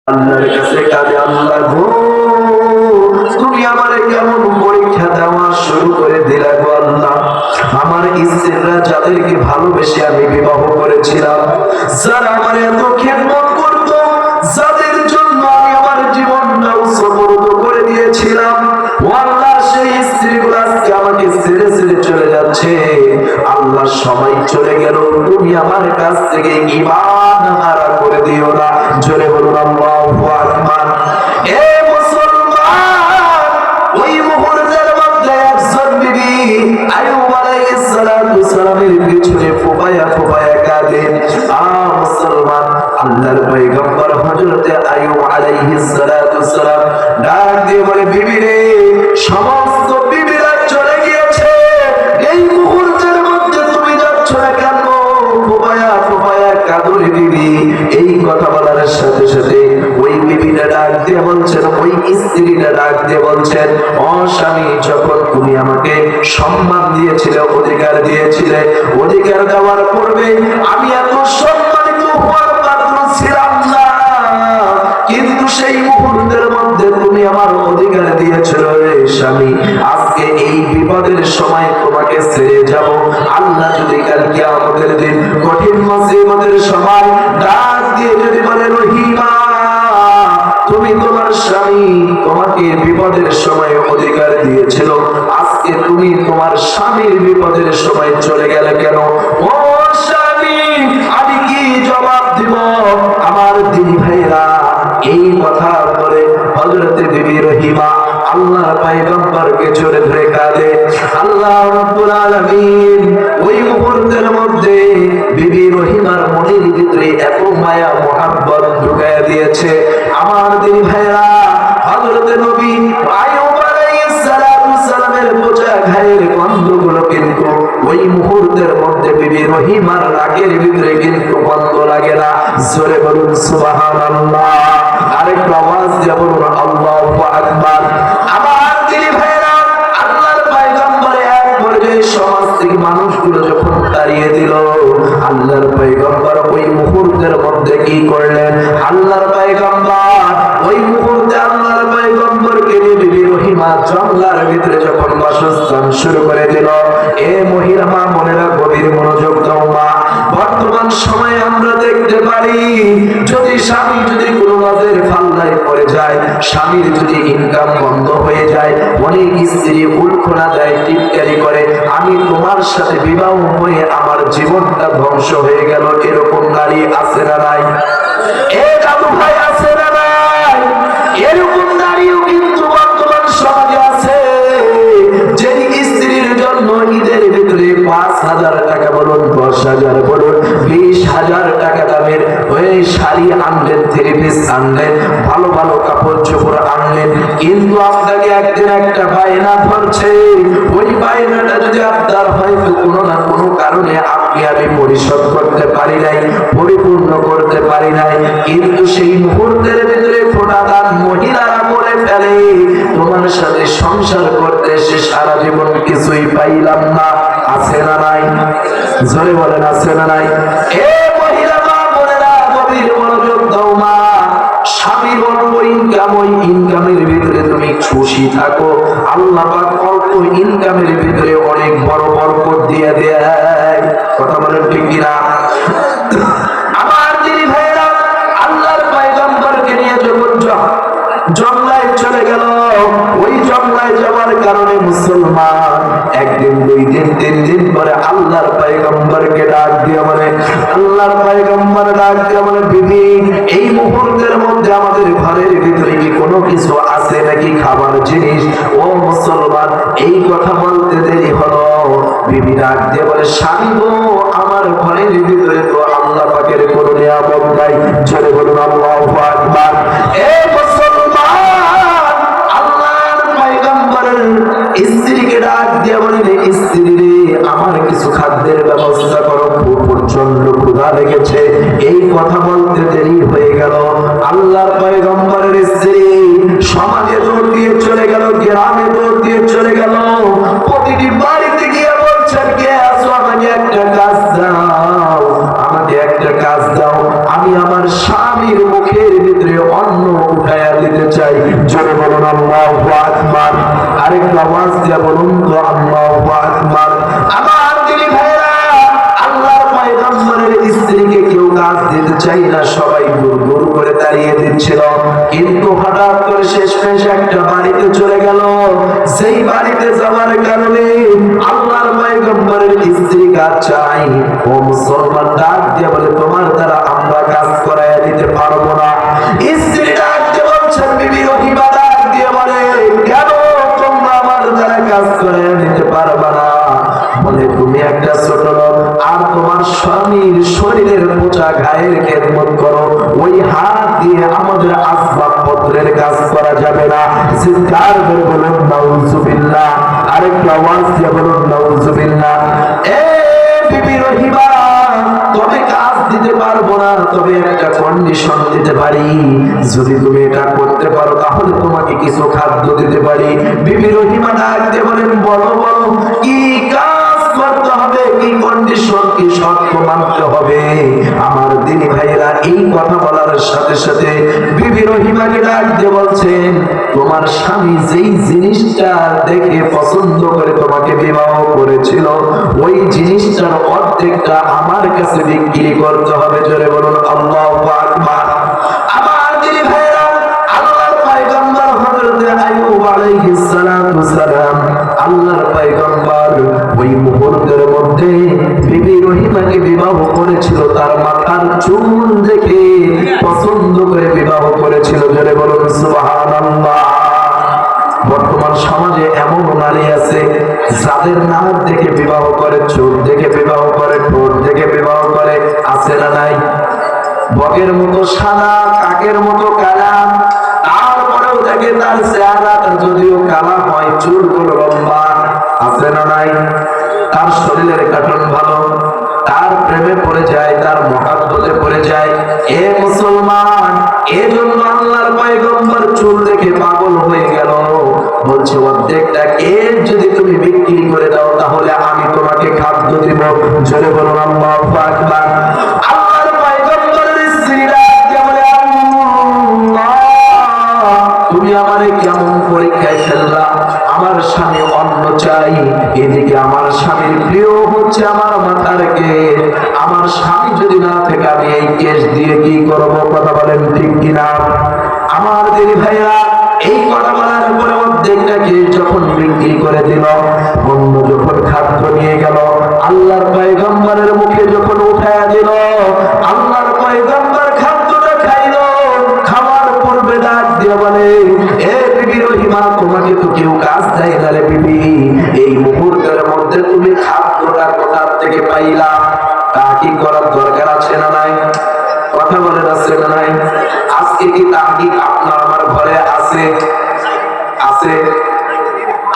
আল্লাহর কাছে কাঁদে, আল্লাহ গো তুমি আমারে কেমন পরীক্ষা দেওয়া শুরু করে দিলা গো আল্লাহ। আমার স্ত্রীরা যাদেরকে ভালোবেসে আমি বিবাহ করেছিলাম, যারা আমার এত খেদমত করত, যাদের জন্য আমি আমার জীবনটা উৎসর্গ করে দিয়েছিলাম, ও আল্লাহ সেই স্ত্রীগুলো আজকে আমাকে ছেড়ে ছেড়ে চলে যাচ্ছে। আল্লাহ সবাই চলে গেল, তুমি আমার কাছ থেকে ঈমান হারা করে দিও না। জোরে বলুন আল্লাহু আকবার। এ মুসলমান, ওই মুহূর্তের মধ্যে একজন বিবি আইয়ুব আলাইহিস সালাতু সালামের পিছনে ফোপায়া ফোপায়া কাঁদে। মুসলমান, আল্লাহর পয়গম্বর হযরতে আইয়ুব আলাইহিস সালাতু সালাম ডাক দিয়ে বলে, বিবি রে, সমস্ত বিবিরা চলে গিয়েছে, এই মুহূর্তের মধ্যে তুমি যাচ্ছ না কেন? ফোপায়া ফোপায়া কাঁদুরে বিবি। এই কথা বলার সাথে সাথে ওই বিবিটা ডাক দিয়ে বলছেন, ওই স্ত্রীটা ডাক দিয়ে বলছেন, ও স্বামী, যখন তুমি আমাকে সম্মান দিয়েছিলে, অধিকার দিয়েছিলে, অধিকার দেওয়ার পূর্বে আমি এত সম্মানিত হওয়ার পাত্র ছিলাম না, কিন্তু সেই মুহূর্তের মধ্যে তুমি আমার অধিকার দিয়েছিল রে স্বামী। আজকে এই বিপদের সময় তোমাকে ছেড়ে যাব, আল্লাহ যদি কাল কিয়ামতের দিন কঠিন মুসিবতের সময় ডাক দিয়ে যদি বলে, রহিমা, তুমি তোমার স্বামী তোমাকে বিপদের সময় অধিকার দিয়েছিল, আজকে তুমি তোমার স্বামীর বিপদের সময় চলে গেলে কেন? ও স্বামী, আমি কি জবাব দিব? আমার দিদি ভাইরা, এই কথা বলে হযরতে বিবি রহিমা আল্লাহর পয়গম্বরকে জড়িয়ে ধরে কাঁদে। আল্লাহ রাব্বুল আলামিন ওই মুহূর্তের মধ্যে বিবি রহিমার মনের ভিতরে এত মায়া মোহাব্বত ঢুকায়া দিয়েছে। আমার দিদি ভাইরা, হযরতে নবী আইয়ুব আলাইহিস সালাতু সালামের বোঝা ঘায়ের গন্ধগুলো কিন্তু ওই মুহূর্তের মধ্যে বিবি রহিমার রাগের ভিতরে কিন্তু বন্ধ লাগে না। জোরে বলুন সুবহানাল্লাহ। আরেকটু আওয়াজ দিয়ে বলুন আল্লাহু আকবার। আমার দিদি ভাইরা, আল্লাহর পয়গম্বর এক পর্যায়ে সমাজ থেকে মানুষগুলো যখন তাড়িয়ে দিল, আল্লাহর পয়গম্বর ওই মুহূর্তের মধ্যে কি করলেন? আল্লাহর পয়গম্বর ওই মুহূর্তে আল্লাহর পয়গম্বরকে নিয়ে বিবি রহিমা জঙ্গলার ভিতরে যখন বাসস্থান শুরু করে দিল। এ মহিলা মা, মনেরা গভীর মনোযোগ দাও মা। বর্তমান সময়ে আমরা দেখতে পারি, যদি স্বামী যদি কোনো কাজের ফাল্লায় পড়ে যায়, স্বামীর যদি ইনকাম বন্ধ হয়ে যায়, অনেক স্ত্রী উল্খনা দেয়, টিটকারি করে, আমি তোমার সাথে বিবাহ হয়ে আমার জীবনটা ধ্বংস হয়ে গেল। এরকম নারী আছে না নাই? এ দাদু ভাই, আছে না নাই? এরকম নারীও কিন্তু বর্তমান সমাজে আছে, যে স্ত্রীর জন্য ঈদের ভিতরে 5,000 টাকা বলুন, 10,000 বলুন, 20,000 টাকা দামের ওই শাড়ি আনলেন, 3 পিস আনলেন, ভালো ভালো কাপড় চোপড় আনলেন, কিন্তু আপনাকে একদিন একটা বায়না ধরছে। ওই বায়নাটা যদি আপনার হয়তো কোনো না কোনো কারণে আপনি আমি পরিশোধ করতে পারি নাই, পরিপূর্ণ করতে পারি নাই, কিন্তু সেই মুহূর্তের ভিতরে প্রধান মহিলারা বলে ফেলে, তোমার সাথে সংসার করতে সে সারা জীবন কিছুই পাইলাম না। আছে না নাই? জোরে বলেন, আছে না নাই? এ মহিলা মা, বোনেরা, গভীর মনোযোগ দাও মা। স্বামী অল্প ইনকাম, ওই ইনকামের ভিতরে তুমি খুশি থাকো, আল্লাহ পাক অল্প ইনকামের ভিতরে অনেক বড় বরকত দিয়ে দেয়। কথা বলেন ঠিক কিনা? আমার দিদি ভাইরা, আল্লাহর পয়গম্বরকে নিয়ে যখন জঙ্গলায় চলে গেল, ওই জঙ্গলায় যাওয়ার কারণে মুসলমান একদিন, 2 দিন, 3 দিন পরে আল্লাহর পয়গম্বরকে ডাক দিয়ে বলে, আল্লাহর পয়গম্বর ডাক দিয়ে বলে, বিবি, এই মুহূর্তের মধ্যে আমাদের ঘরের ভিতরে কি কোনো কিছু আছে নাকি, খাবার জিনিস? ও মুসলমান, এই কথা বলতে দেরি হলো, বিবি ডাক দিয়ে বলে, স্বামী গো, আমার ঘরের ভিতরে তো আল্লাহ পাকের কোনো নিয়ামত নাই। চলে বলুন আল্লাহু আকবার। এ স্ত্রীকে ডাক দিয়ে বলিলে, স্ত্রী রে, আমার কিছু খাদ্যের ব্যবস্থা করো, প্রচন্ড ক্ষুধা লেগেছে। এই কথা বলতে দেরি হয়ে গেল। আল্লাহর পয়গম্বরের স্ত্রী সমাজে দৌড় দিয়ে চলে গেল, গ্রামে দৌড় দিয়ে চলে গেল, প্রতিটি বাড়িতে গিয়ে বলছেন, কে আছো, আমাকে একটা কাজ দাও, আমাকে একটা কাজ দাও, আমি আমার স্বামীর মুখের ভিতরে অন্ন চাই। জোরে বলুন আল্লাহু আকবার। আরেকটু আওয়াজ দিয়ে বলুন তো আল্লাহু আকবার। আমার দিনী ভাইরা, আল্লাহর পয়গম্বরের স্ত্রীকে কেউ কাজ দিতে চাই না, সবাই গুড় করে তাড়িয়ে দিচ্ছিল। কিন্তু হঠাৎ করে শেষমেশ একটা বাড়িতে চলে গেল। সেই বাড়িতে যাওয়ার কারণে আল্লাহর পয়গম্বরের স্ত্রী কাজ চাই। ও মুসলমান ডাক দিয়ে বলে, তোমার দ্বারা আমরা কাজ করায় দিতে পারবো না। স্ত্রী ডাক দিয়ে বলছেন, বিবি রহিমা ডাক দিয়ে বলে, কেন তোমরা আমার দ্বারা কাজ করায় দিতে পারবা না? বলে, তুমি একটা ছোট লোক, আর তোমার স্বামীর শরীরের পচা গায়ের খেদমত করো, ওই হাত দিয়ে আমাদের আসবাবপত্রের কাজ করা যাবে না। চিৎকার করে বলুন নাউজুবিল্লাহ। আরেকটু আওয়াজ দিয়ে বলুন নাউজুবিল্লাহ। এ বিবি রহিমা, তবে কাজ দিতে পারবো না, তবে একটা কন্ডিশন দিতে পারি। যদি তুমি এটা করতে পারো তাহলে তোমাকে কিছু খাদ্য দিতে পারি। বিবি রহিমা ডাক দিয়ে বলেন, বলো বলো, কি কাজ করতে হবে, কি কন্ডিশন, কি শর্ত মানতে হবে? আমার দিনী ভাইয়েরা, এই কথা বলার সাথে সাথে বিবি রহিমাকে ডাক দিয়ে বলছেন, তোমার স্বামী যেই জিনিসটা দেখে পছন্দ করে তোমাকে বিবাহ করেছিল, ওই জিনিসটার অর্ধেকটা আমার কাছে বিক্রি করতে হবে। জোরে বলুন আল্লাহু আকবার। আমার দিনী ভাইয়েরা, আল্লাহর পয়গম্বর হযরত আইয়ুব আলাইহিস সালাতু সালাম, আল্লাহর পয়গম্বর ওই মুহূর্তের মধ্যে বিবি রহিমাকে বিবাহ করেছিল, তার মাথার চুল দেখে পছন্দ করে বিবাহ করেছিল। জোরে বলুন সুবহানাল্লাহ। বর্তমান সমাজে এমন নারী আছে যাদের নাক দেখে বিবাহ করে, চোখ দেখে বিবাহ করে, ঠোঁট দেখে বিবাহ করে, আছে না নাই? বকের মতো সাদা, কাকের মতো কালা, তারপরেও দেখে তার চেহারাটা যদিও কালা হয়, চুলগুলো লম্বা, আছে না নাই? তার শরীরের গঠন ভালো, তার প্রেমে পড়ে যায়, তার মহাব্বতে পড়ে যায়। এ মুসলমান, এজন্য আল্লাহর পয়গম্বর চুল দেখে পাগল হয়ে গেল। বলছে, অর্ধেকটা যদি তুমি বিক্রি করে দাও তাহলে আমি তোমাকে খাদ্য দিব। জোরে বলুন আল্লাহু আকবার। আল্লাহর পয়গম্বরের স্ত্রীরা কেমন, আল্লাহ তুমি আমারে কেমন পরীক্ষায় ফেললা? আমার স্বামী অন্ন চাই, এদিকে আমার স্বামীর প্রিয় হচ্ছে আমার মাথার কেশ। আমার স্বামী যদি না থেকে আমি এই কেশ দিয়ে কি করবো? কথা বলেন ঠিক কিনা? আমার দিদি ভাইয়া, এই কথা বলার পরে অর্ধেকটাকে যখন বিক্রি করে দিল, অন্য যখন খাদ্য নিয়ে গেল, আল্লাহর পয়গম্বরের মুখে যখন উঠায়া দিল, আল্লাহর পয়গম্বর খাদ্যটা খাইল। খাওয়ার পূর্বে ডাক দিয়ে বলে, এ বিবি রহিমা, তোমাকে তো কেউ কাজ দেয় না রে বিবি, এই মুহূর্তের মধ্যে তুমি খাদ্যটা কোথা থেকে পাইলা? তাকি করার দরকার আছে না নাই? কথা বলেন আছে না নাই? আজকে কি তাকি আপনার আমার ঘরে আছে? আছে।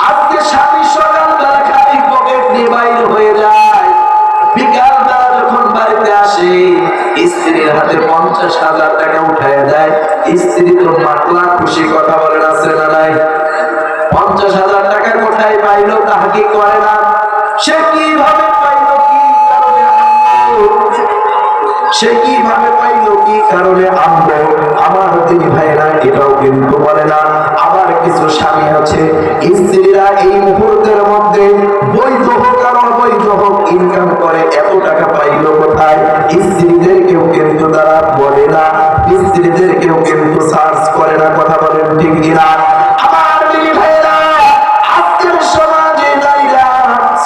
আজকে স্বামী সকালবেলা খালি পকেট নিয়ে বাইর হয়ে যায়, বিকালবেলা যখন বাড়িতে আসে স্ত্রীর হাতে 50,000 টাকা উঠায় দেয়। স্ত্রী তো মাতলা খুশি। কথা বলেন আছে না নাই? 50,000 টাকা কোথায় পাইলো তাহাকে করে না। সে কিভাবে পাইলো, কি কারণে আনলো? সে কিভাবে পাইলো, কি কারণে আনলো? আমার দিনী ভাইরা এটাও কিন্তু বলে না। আবার কিছু স্বামী আছে, স্ত্রীরা এই মুহূর্তের মধ্যে বৈধ হোক আর অবৈধ হোক ইনকাম করে, এত টাকা পাইলো কোথায়? স্ত্রীদেরকেও কিন্তু তারা বলে না, স্ত্রীদেরকেও কিন্তু সার্চ করে না। কথা বলেন ঠিক কিনা? আমার দিনী ভাইরা, আজকের সমাজে নারীরা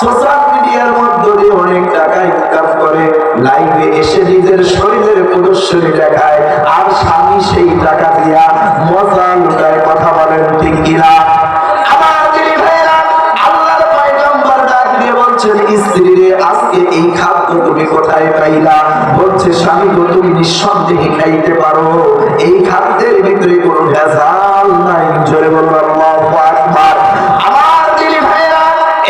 সোশ্যাল মিডিয়ার মধ্য দিয়ে অনেক টাকা ইনকাম করে, লাইভে এসে নিজের শরীরের প্রদর্শনী দেখায়, আর স্বামী সেই টাকা দিয়া মজা লুটায়। কথা বলেন ঠিক কিনা? আমার দিনী ভাইরা, আল্লাহর পয়গম্বর ডাক দিয়ে বলছেন, স্ত্রীরে আজকে এই খাদ্য তুমি কোথায় পাইলা? বলছে, স্বামী গো, তুমি নিঃসন্দেহে খাইতে পারো, এই খাদ্যের ভিতরে কোনো ভেজাল নাই। জোরে বলুন আল্লাহু আকবার। আমার দিনী ভাইরা,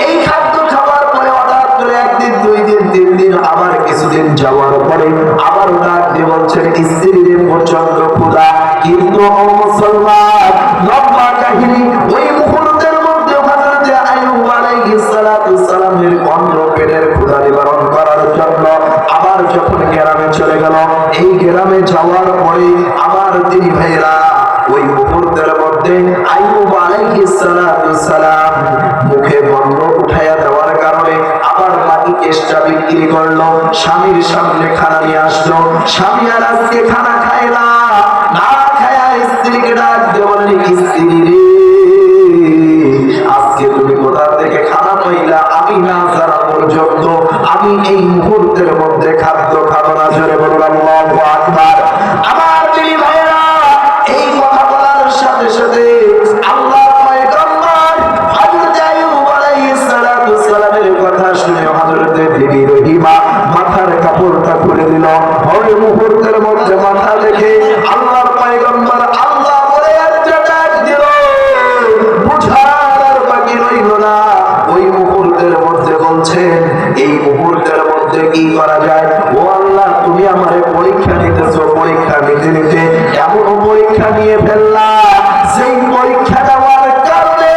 এই খাদ্য খাবার পরে হঠাৎ করে একদিন, 2 দিন, 3 দিন, আবার কিছুদিন যাওয়ার পরে আবার ডাক দিয়ে বলছেন, স্ত্রীদের প্রচন্ড ক্ষুধা। কিন্তু ও মুসলমান, লম্বা কাহিনী। ওই মুহূর্তের মধ্যে হযরত আইয়ুব আলাইহিস সালাতু সালামের অন্ন পেটের ক্ষুধা নিবারণ করার জন্য আবার যখন গ্রামে চলে গেল, এই গ্রামে যাওয়ার পরে আমার দিনী ভাইরা ওই মুহূর্তের মধ্যে আইয়ুব আলাইহিস সালাম মুখে বন্ধ উঠায়া দেওয়ার কারণে আবার বাকি কেসটা বিক্রি করলো, স্বামীর সামনে খানা নিয়ে আসলো। স্বামী আর আজকে খানা খায় না, না খায়া স্ত্রীকে ডাক দিয়ে বলেন, স্ত্রী রে, আজকে তুমি কোথা থেকে খানা পাইলা? আমি না জানা পর্যন্ত আমি এই মুহূর্তের মধ্যে খাদ্য খাবো না। জোরে বলুন আল্লাহু আকবার। আমার যিনি ভাইরা, এই কথা বলার সাথে সাথে আল্লাহর পয়গম্বর হযরত আইয়ুব আলাইহিস সালামের কথা শুনে হযরত বিবি রহিমা মাথার কাপড়টা খুলে দিল। ওই মুহূর্তের মধ্যে মাথা দেখে আল্লাহর পয়গম্বর আল্লাহ বলে একটা ডাক দিল, বুঝার আর বাকি রইল না। ওই মুহূর্তের মধ্যে বলছেন, এই মুহূর্তের মধ্যে কি করা যায়? ও আল্লাহ, তুমি আমারে পরীক্ষা নিতেছো, পরীক্ষা নিতে নিতে এমন পরীক্ষা নিয়ে ফেললাম, সেই পরীক্ষা দেওয়ার কারণে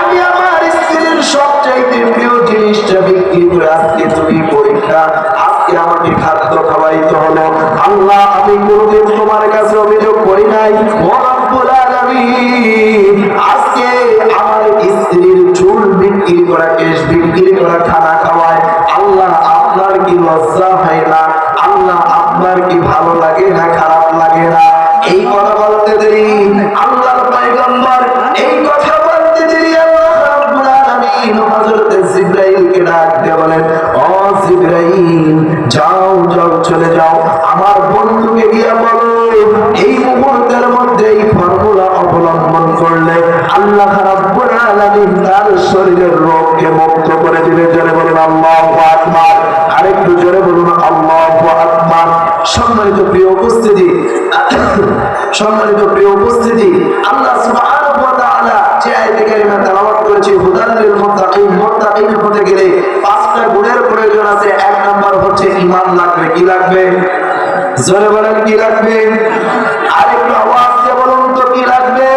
আমি আমার স্ত্রীর সবচাইতে প্রিয় জিনিসটা বিক্রি করে আজকে তুমি পরীক্ষা, আজকে আমাকে খাদ্য খাওয়াইতে হলো। আল্লাহ, আমি কোনদিন তোমার কাছে অভিযোগ করি নাই, ও রব্বুল আলামিন, আজকে আমার স্ত্রীর চুল বিক্রি করা, কেশ বিক্রি করা খানা খাওয়ায়। আল্লাহ, আপনার কি লজ্জা হয় না? আল্লাহ, আপনার কি ভালো লাগে না, খারাপ লাগে না? এই কথা বলতে দেরি আল্লাহর পয়গম্বর এই কথা বলতে দেরি আল্লাহ রাব্বুল আলামিন হযরত জিবরাইলকে ডাক দিয়ে বলেন, ও জিবরাইল, যাও যাও, চলে যাও, আমার বন্ধুকে গিয়ে বলো এই মুহূর্তের মধ্যে এই ফর্মুলা অবলম্বন করলে আল্লাহ রাব্বুল আলামিন তার শরীরের রোগকে মুক্ত করে দিবে। জোরে বলুন আল্লাহু আকবার। আরেকটু জোরে বলুন আল্লাহু আকবার। সম্মানিত প্রিয় উপস্থিতি, সম্মানিত প্রিয় উপস্থিতি, আল্লাহ সুবহানাহু ওয়া তাআলা যে আয়াতে কারিমা তেলাওয়াত করেছি, হুদাল লিল মুত্তাকিন, মুত্তাকিন হতে গেলে পাঁচটা গুণের প্রয়োজন আছে। এক নাম্বার হচ্ছে ঈমান লাগবে। কি লাগবে? জোরে বলেন, কি লাগবে? আরেকটু আওয়াজ দিয়ে বলুন তো, কি লাগবে?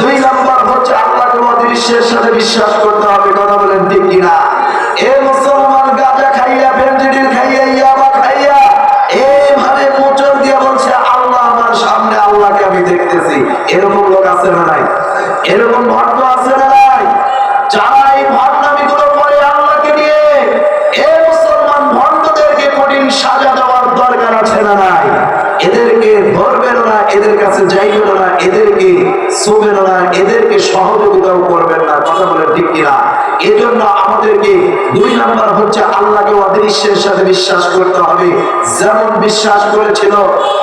দুই নাম্বার হচ্ছে আল্লাহকে অদৃশ্যের সাথে বিশ্বাস করতে হবে। কথা বলেন ঠিক কিনা? এ মুসলমান, গাঁজা খাইয়া, ফেন্সিডিল খাইয়া, ইয়াবা খাইয়া এইভাবে মোচড় দিয়ে বলছে আল্লাহ আমার সামনে, আল্লাহকে আমি দেখতেছি। এরকম লোক আছে না নাই? এরকম ভক্ত আছে না নাই? যারা এই ভণ্ডামি গুলো করে আল্লাহকে নিয়ে, এ মুসলমান ভণ্ডদেরকে কঠিন সাজা দেওয়ার দরকার আছে না নাই? এদেরকে ধরবেন না, এদের কাছে যাইবেন না, এদেরকে ছুবেন না, এদেরকে সহযোগিতাও করবেন না। কথা বলে ঠিক কিনা? এজন্য আমাদেরকে দুই নাম্বার হচ্ছে আল্লাহকে অদৃশ্যের সাথে বিশ্বাস করতে হবে। যেমন বিশ্বাস করেছিল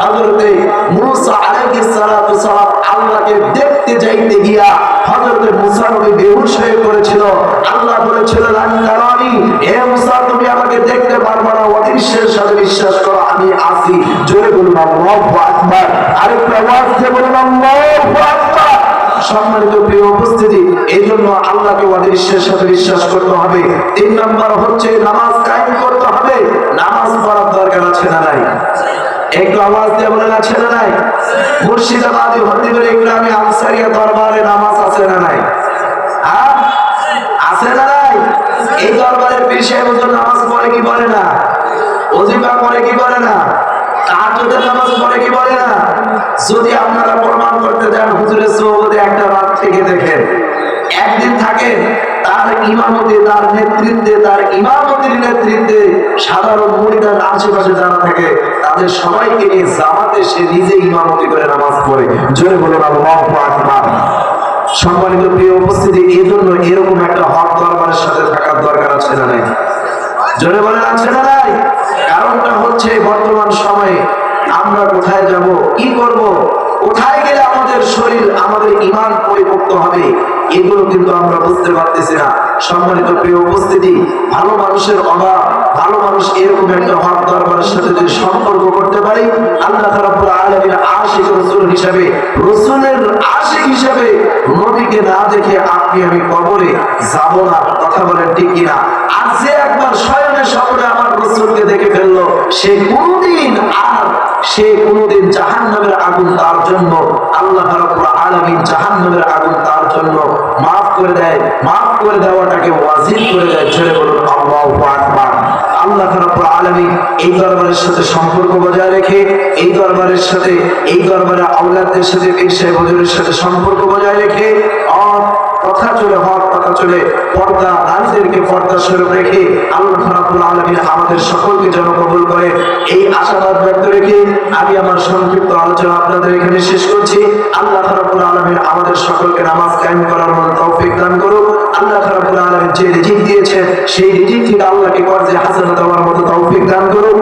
হযরতে মূসা আলাইহিস সালাতু সালাম, আল্লাহকে দেখতে যাইতে গিয়া হযরতে মূসা নবী বেহুশ হয়ে পড়েছিল। আল্লাহ বলেছিল, লান তারানি, হে মূসা, তুমি আমাকে দেখতে পারবে না, অদৃশ্যের সাথে বিশ্বাস করো, আমি আছি। জোরে বলুন আল্লাহু আকবার। আরেকটু আওয়াজ দিয়ে বলুন আল্লাহু আকবার। সম্মানিত প্রিয় উপস্থিতি, এই জন্য আল্লাহকে অদৃশ্যের সাথে বিশ্বাস করতে হবে। তিন নাম্বার হচ্ছে নামাজ কায়েম করতে হবে। নামাজ পড়ার দরকার আছে না নাই? একটু আওয়াজ দিয়ে বলেন, আছে না নাই? মুর্শিদাবাদী হরিপুর ইকরামী আনসারিয়া দরবারে নামাজ আছে না নাই? হ্যাঁ, আছে না নাই? এই দরবারের পীর সাহেব হুজুর নামাজ পড়ে কি পড়ে না? ওজিফা পড়ে কি পড়ে না? তাহাজ্জুদের নামাজ পড়ে কি পড়ে না? যদি আপনারা প্রমাণ করতে চান, হুজুরের সোহবতে একটা রাত থেকে দেখেন, একদিন থাকেন, তার ইমামতি, তার নেতৃত্বে, তার ইমামতির নেতৃত্বে সাধারণ মুরিদান আশেপাশে যারা থাকে তাদের সবাইকে নিয়ে জামাতে সে নিজে ইমামতি করে নামাজ পড়ে। জোরে বলুন আল্লাহু আকবার। সম্মানিত প্রিয় উপস্থিতি, এই জন্য এরকম একটা হক দরবারের সাথে থাকার দরকার আছে না নাই? জোরে বলেন, আছে না নাই? কারণটা হচ্ছে বর্তমান সময়ে আমরা কোথায় যাব, কি করব, কোথায় গেলে আমাদের শরীর, আমাদের ঈমান পরিপক্ত হবে, এগুলো কিন্তু আমরা বুঝতে পারতেছি না। সম্মানিত প্রিয় উপস্থিতি, ভালো মানুষের অভাব, ভালো মানুষ এরকম একটা হক দরবারের সাথে যদি সম্পর্ক করতে পারি, আল্লাহ রাব্বুল আলামিন আশিক রাসূল হিসাবে, রাসূলের আশিক হিসাবে নবীকে না দেখে আপনি আমি কবরে যাব না। কথা বলেন ঠিক কিনা? আর যে একবার স্বয়ং স্বপ্নে আমার রাসূলকে দেখে ফেললো, সে কোনদিন আর সে কোনোদিন জাহান্নামের আগুন তার জন্য আল্লাহ রাব্বুল আলামিন জাহান্নামের আগুন তার জন্য মাফ করে দেয়, মাফ করে দেওয়াটাকে ওয়াজিব করে দেয়। ছেড়ে বলুন আল্লাহু আকবার। আল্লাহ রাব্বুল আলামিন এই দরবারের সাথে সম্পর্ক বজায় রেখে, এই দরবারের সাথে, এই দরবারের আওলাদদের সাথে, পীর সাহেব হুজুরের সাথে সম্পর্ক বজায় রেখে কথা চলে, হক কথা চলে, পর্দা নারীদেরকে পর্দা স্বরূপ রেখে আল্লাহ রাব্বুল আলামিন আমাদের সকলকে যেন কবুল করে, এই আশাবাদ ব্যক্ত রেখে আমি আমার সংক্ষিপ্ত আলোচনা আপনাদের এখানে শেষ করছি। আল্লাহ রাব্বুল আলামিন আমাদের সকলকে নামাজ কায়েম করার মতো তৌফিক দান করুন। আল্লাহ রাব্বুল আলামিন যে রিজিক দিয়েছেন সেই রিজিক থেকে আল্লাহকে কর্জে হাসানাত দেওয়ার মতো তৌফিক দান করুন,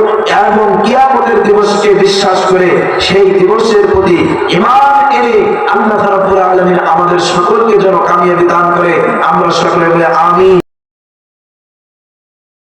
এবং কিয়ামতের দিবসকে বিশ্বাস করে সেই দিবসের প্রতি ঈমান এনে আল্লাহ রাব্বুল আলামিন আমাদের সকলকে যেন কামিয়াবি দান করে। আমরা সকলে বলে আমিন।